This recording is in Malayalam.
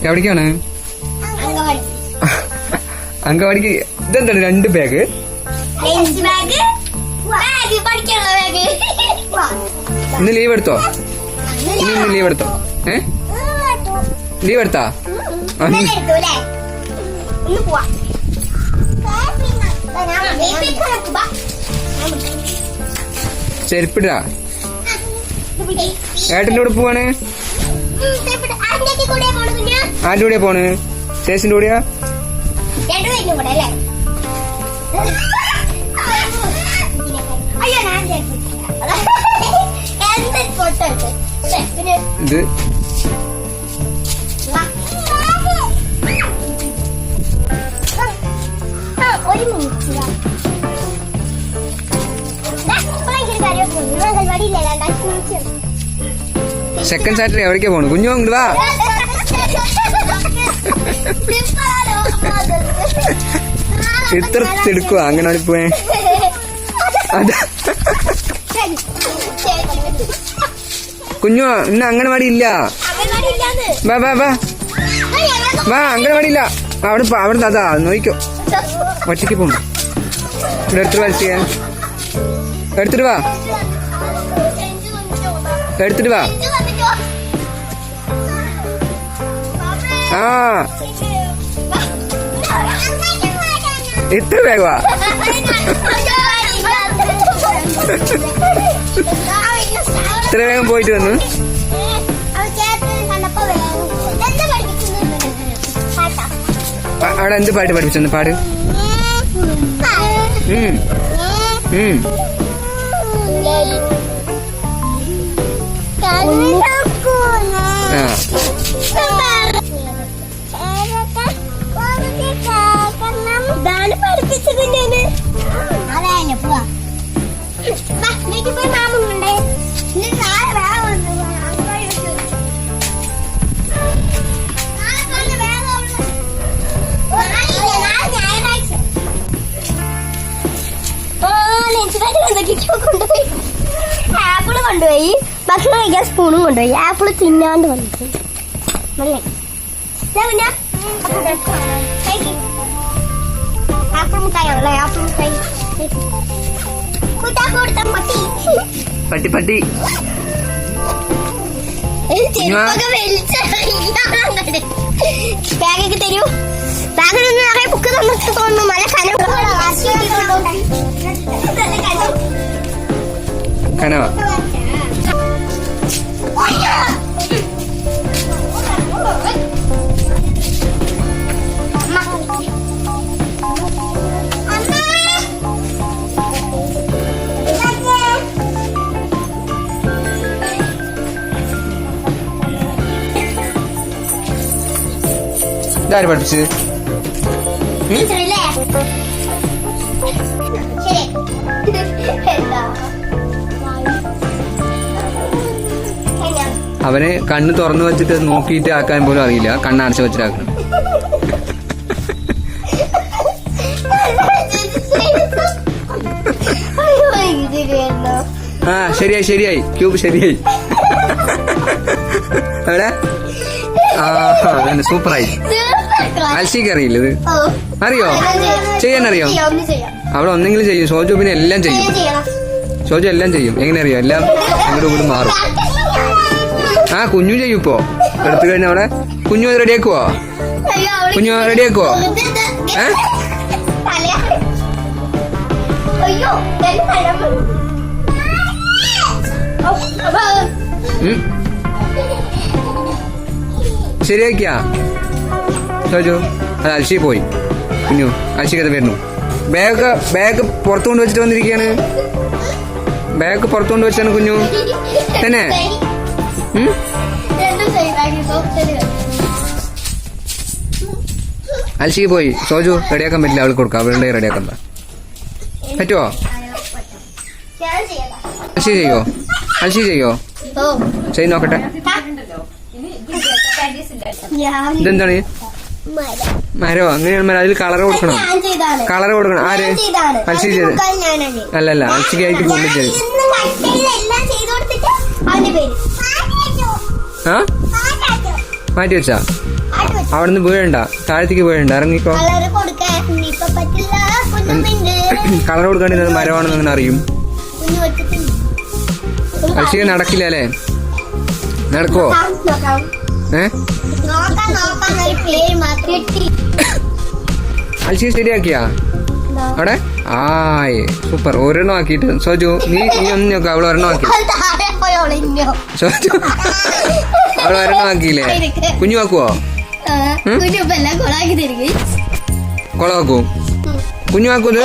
എവിടേക്കാണ്? അങ്കവാടിക്ക്. ഇതെന്താണ് 2 ബാഗ്? ഇന്ന് ലീവ് എടുത്തോ? ഇന്ന് ലീവ് എടുത്തോ? ലീവ് എടുത്താ? ചെരുപ്പിടാ. ഏട്ടൻ്റെ കൂടെ പോവാണ്. ആരുടെ കൂടെയാ പോണ്? ചേച്ചിന്റെ കൂടെയാ? ഇത് സെക്കൻഡ് സാറ്റർഡേ എവിടേക്കാ പോണു? കുഞ്ഞു അങ്ങോട്ട് വാ. ഇത്ര തിടുക്കുവാ അംഗനവാടി പോയേ. അതാ കുഞ്ഞു, ഇന്ന് അംഗനവാടി ഇല്ല. വാ വാ വാ വാ, അംഗനവാടി ഇല്ല. അവിടെ അതാ നോക്കിക്കോ. ഒറ്റയ്ക്ക് പോണു. ഇവിടെ എടുത്തിട്ട് വലിച്ച എടുത്തിട്ട് വാ. എടുത്തിട്ട് വാ. ആ ഇത്ര വേഗമാ? ഇത്ര വേഗം പോയിട്ട് വന്നു. അവിടെ എന്ത് പാട്ട് പഠിപ്പിച്ചെന്ന്? പാട്. ആപ്പിള് കൊണ്ടുപോയി, ഭക്ഷണം കഴിക്കാൻ സ്പൂണും കൊണ്ടുപോയി. ആപ്പിള് തിന്നാണ്ട് വന്നിട്ട് ആപ്പിൾ മുട്ടായാണല്ലോ. ആപ്പിൾ മുട്ടായി പട്ടി പട്ടി ബാഗൊക്കെ തരൂ. ബാഗിലൊന്നും നിറയെ ബുക്ക് തന്നിട്ട് തോന്നുന്നു. മല കനവ ഇതാര് പഠിപ്പിച്ചത്? അവനെ കണ്ണ് തുറന്നു വെച്ചിട്ട് നോക്കിയിട്ട് ആക്കാൻ പോലും അറിയില്ല. കണ്ണടച്ച് വെച്ചിട്ടാക്കണം. ആ ശരിയായി ശരിയായി. ക്യൂബ് ശരിയായി. അവിടെ ആ സൂപ്പറായി. അൽഷിക്ക് അറിയില്ല ഇത്? അറിയോ? ചെയ്യാനറിയോ? അവിടെ ഒന്നെങ്കിലും ചെയ്യും. സോജു പിന്നെ എല്ലാം ചെയ്യും. സോജു എല്ലാം ചെയ്യും. എങ്ങനെ അറിയാം? എല്ലാം അങ്ങോട്ടും ഇങ്ങോട്ടും മാറും. ആ കുഞ്ഞു ചെയ്യും. ഇപ്പോ എടുത്തു കഴിഞ്ഞ അവിടെ കുഞ്ഞു റെഡിയാക്കുവോ? കുഞ്ഞു റെഡിയാക്കുവോ? ശരിയാക്കിയാ സോജു? അത് അൽഷി പോയി. കുഞ്ഞു അൽഷിക്കത് വരുന്നു. ബാഗ് പുറത്തു കൊണ്ട് വെച്ചിട്ട് വന്നിരിക്കുകയാണ്. ബാഗ് പുറത്തു കൊണ്ട് വെച്ചാണ് കുഞ്ഞു തന്നെ. അൽഷി പോയി. സോജു റെഡിയാക്കാൻ പറ്റില്ല. അവൾക്ക് കൊടുക്കാം. അവളുടെ റെഡിയാക്കണ്ട. പറ്റുമോ? അൽഷി ചെയ്യോ? അൽഷി ചെയ്യോ? ചെയ്ത് നോക്കട്ടെ. ഇതെന്താണ്? മരോ? അങ്ങനെയാണ് മരം. അതിൽ കളർ കൊടുക്കണം. കളർ കൊടുക്കണം. ആര്? അൽഷി ചെയ്ത്? അല്ലല്ല, അൽഷിക്കായിട്ട് കൊണ്ട് ചെയ്തു. ആ മാറ്റി വെച്ചാ അവിടെ നിന്ന് വീഴണ്ട, താഴത്തേക്ക് വീഴണ്ട, ഇറങ്ങിക്കോ. കളർ കൊടുക്കേണ്ടത് മരമാണെന്ന് അങ്ങനെ അറിയും. അൽഷിക നടക്കില്ല അല്ലേ? നടക്കുവോ? അൽഷിക ശരിയാക്കിയാ അവിടെ? ആയ് സൂപ്പർ. ഒരെണ്ണം ആക്കിയിട്ട് സോജു നീ ഒന്ന് നോക്ക. അവള് ഒരെണ്ണം ആക്കി. സോജു അവള് ഒരെണ്ണം ആക്കിയില്ലേ? കുഞ്ഞു ആക്കുവോ? കൊളാക്കൂ? കുഞ്ഞു ആക്കൂത്?